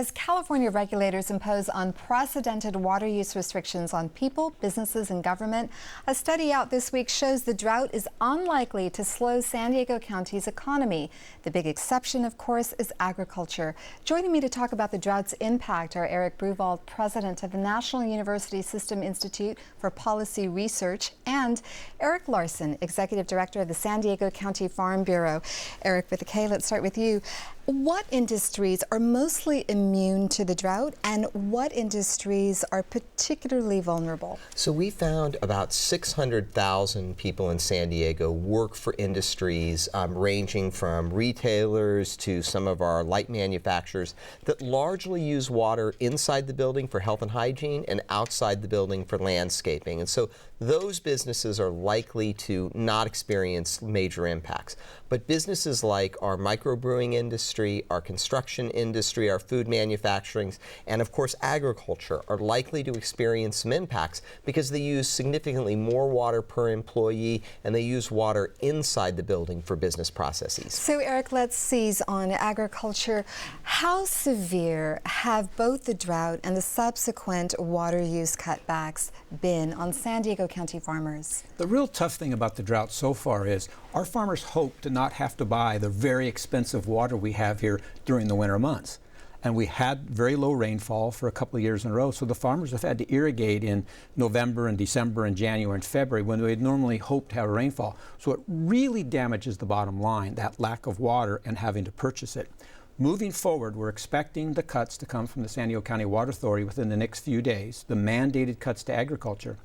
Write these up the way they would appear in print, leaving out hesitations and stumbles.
As California regulators impose unprecedented water use restrictions on people, businesses, and government, a study out this week shows the drought is unlikely to slow San Diego County's economy. The big exception, of course, is agriculture. Joining me to talk about the drought's impact are Eric Bruwald, president of the National University System Institute for Policy Research, and Eric Larson, executive director of the San Diego County Farm Bureau. Eric, with a K, let's start with you. What industries are mostly immune to the drought, and what industries are particularly vulnerable? So we found about 600,000 people in San Diego work for industries ranging from retailers to some of our light manufacturers that largely use water inside the building for health and hygiene and outside the building for landscaping. And so those businesses are likely to not experience major impacts. But businesses like our microbrewing industry, our construction industry, our food manufacturing, and of course agriculture are likely to experience some impacts because they use significantly more water per employee and they use water inside the building for business processes. So Eric, let's seize on agriculture. How severe have both the drought and the subsequent water use cutbacks been on San Diego County farmers? The real tough thing about the drought so far is our farmers hope to not have to buy the very expensive water we have here during the winter months. And we had very low rainfall for a couple of years in a row, so the farmers have had to irrigate in November and December and January and February when they'd normally hoped to have rainfall. So it really damages the bottom line, that lack of water and having to purchase it. Moving forward, we're expecting the cuts to come from the San Diego County Water Authority within the next few days, the mandated cuts to agriculture.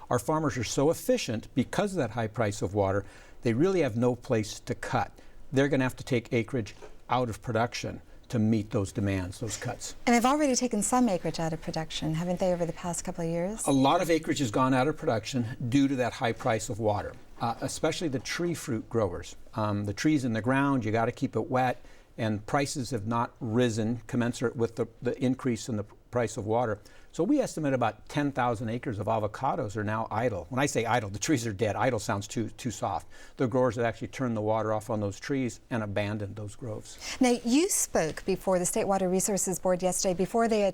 Our farmers are so efficient because of that high price of water, they really have no place to cut. They're going to have to take acreage out of production to meet those demands, those cuts. And they've already taken some acreage out of production, haven't they, over the past couple of years? A lot of acreage has gone out of production due to that high price of water, especially the tree fruit growers. The trees in the ground, you got to keep it wet, and prices have not risen commensurate with the increase in the price of water. So we estimate about 10,000 acres of avocados are now idle. When I say idle, the trees are dead. Idle sounds too soft. The growers have actually turned the water off on those trees and abandoned those groves. Now, you spoke before the State Water Resources Board yesterday, before they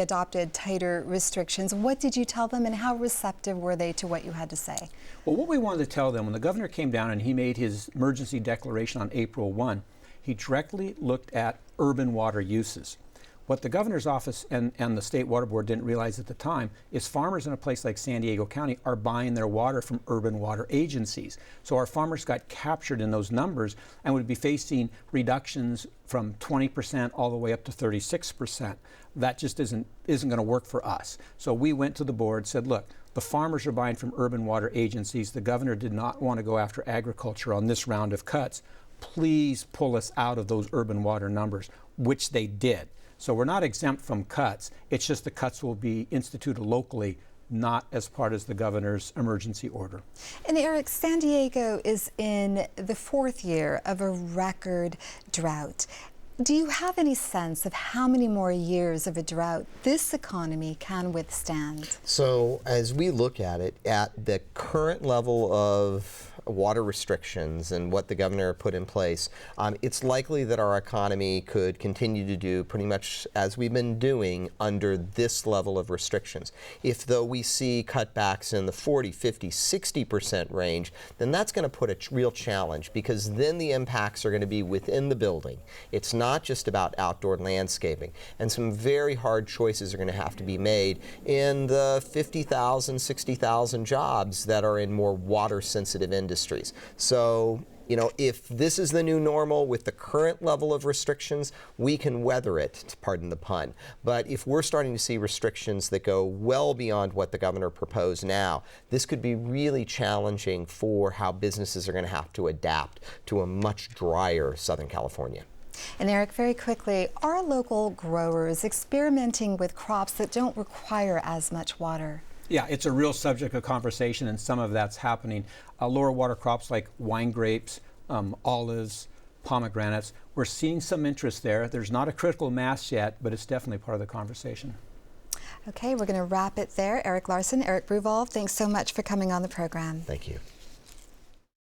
adopted tighter restrictions. What did you tell them, and how receptive were they to what you had to say? Well, what we wanted to tell them, when the governor came down and he made his emergency declaration on April 1, he directly looked at urban water uses. What the governor's office and the State Water Board didn't realize at the time is farmers in a place like San Diego County are buying their water from urban water agencies. So our farmers got captured in those numbers and would be facing reductions from 20% all the way up to 36%. That just isn't going to work for us. So we went to the board, said, look, the farmers are buying from urban water agencies. The governor did not want to go after agriculture on this round of cuts. Please pull us out of those urban water numbers, which they did. So we're not exempt from cuts. It's just the cuts will be instituted locally, not as part of the governor's emergency order. And Eric, San Diego is in the fourth year of a record drought. Do you have any sense of how many more years of a drought this economy can withstand? So as we look at it, at the current level of water restrictions and what the governor put in place, it's likely that our economy could continue to do pretty much as we've been doing under this level of restrictions. If though we see cutbacks in the 40, 50, 60% range, then that's going to put a real challenge, because then the impacts are going to be within the building. It's not just about outdoor landscaping, and some very hard choices are going to have to be made in the 50,000, 60,000 jobs that are in more water sensitive industries. So, you know, if this is the new normal with the current level of restrictions, we can weather it, pardon the pun. But if we're starting to see restrictions that go well beyond what the governor proposed now, this could be really challenging for how businesses are going to have to adapt to a much drier Southern California. And Eric, very quickly, are local growers experimenting with crops that don't require as much water? Yeah, it's a real subject of conversation, and some of that's happening. Lower water crops like wine grapes, olives, pomegranates, we're seeing some interest there. There's not a critical mass yet, but it's definitely part of the conversation. Okay, we're going to wrap it there. Eric Larson, Eric Bruwald, thanks so much for coming on the program. Thank you.